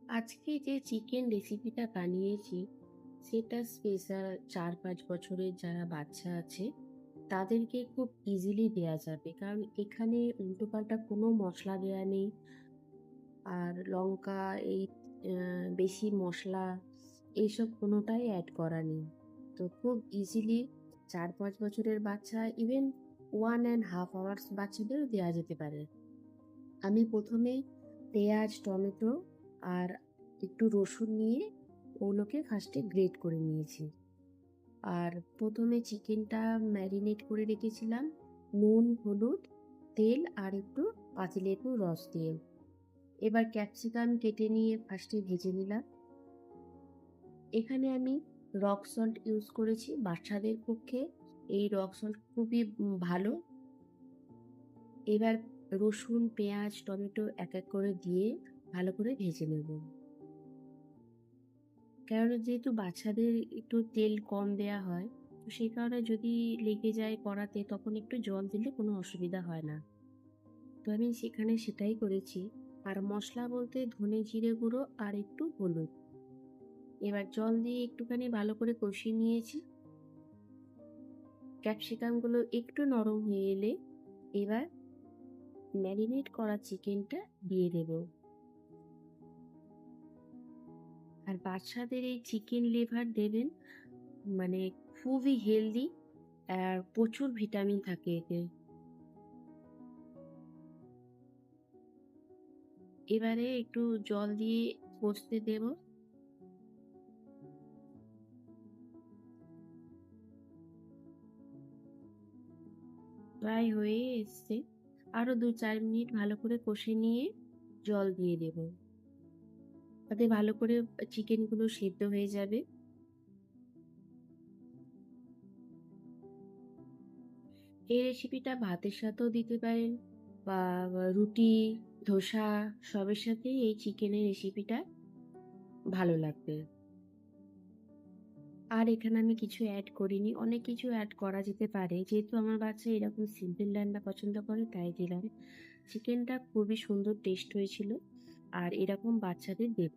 আজকে যে চিকেন রেসিপিটা বানিয়েছি সেটা স্পেশাল 4-5 বছরের যারা বাচ্চা আছে তাদেরকে খুব ইজিলি দেয়া যাবে, কারণ এখানে উল্টোপাল্টা কোনো মশলা দেয়া নেই। আর লঙ্কা এই বেশি মশলা এইসব কোনোটাই অ্যাড করা নেই। তো খুব ইজিলি 4-5 বছরের বাচ্চা, ইভেন 1.5 hours বাচ্চাদেরও দেওয়া যেতে পারে। আমি প্রথমে পেঁয়াজ, টমেটো আর একটু রসুন নিয়ে ওগুলোকে ফার্স্টে গ্রেট করে নিয়েছি। আর প্রথমে চিকেনটা ম্যারিনেট করে রেখেছিলাম নুন, হলুদ, তেল আর একটু পাতিলেবুর রস দিয়ে। এবার ক্যাপসিকাম কেটে নিয়ে ফার্স্টে ভেজে নিলাম। এখানে আমি রক সল্ট ইউজ করেছি বাচ্চাদের পক্ষে। এই রক সল্ট খুবই ভালো। এবার রসুন, পেঁয়াজ, টমেটো এক এক করে দিয়ে ভালো করে ভেজে নেব। কেননা যেহেতু বাচ্চাদের একটু তেল কম দেয়া হয়, তো সেই কারণে যদি লেগে যায় কড়াতে তখন একটু জল দিলে কোনো অসুবিধা হয় না। তো আমি সেখানে সেটাই করেছি। আর মশলা বলতে ধনে জিরে গুঁড়ো আর একটু হলুদ। এবার জল দিয়ে একটুখানি ভালো করে কষিয়ে নিয়েছি। ক্যাপসিকামগুলো একটু নরম হয়ে এলে এবার ম্যারিনেট করা চিকেনটা দিয়ে দেব। আর বাচ্চাদের এই চিকেন লিভার দেবেন, মানে খুবই হেলদি আর প্রচুর ভিটামিন থাকে এতে। এবারে একটু জল দিয়ে কষতে দেব। প্রায় হয়ে এসছে। আরো 2-4 মিনিট ভালো করে কষে নিয়ে জল দিয়ে দেব। তাতে ভালো করে চিকেনগুলো সেদ্ধ হয়ে যাবে। এই রেসিপিটা ভাতের সাথেও দিতে পারেন বা রুটি, ধোসা সবের সাথেই এই চিকেনের রেসিপিটা ভালো লাগবে। আর এখানে আমি কিছু অ্যাড করিনি। অনেক কিছু অ্যাড করা যেতে পারে। যেহেতু আমার বাচ্চা এরকম সিম্পল রান্না পছন্দ করে তাই দিলাম। চিকেনটা খুবই সুন্দর টেস্ট হয়েছিল। আর এরকম বাচ্চাদের দেব।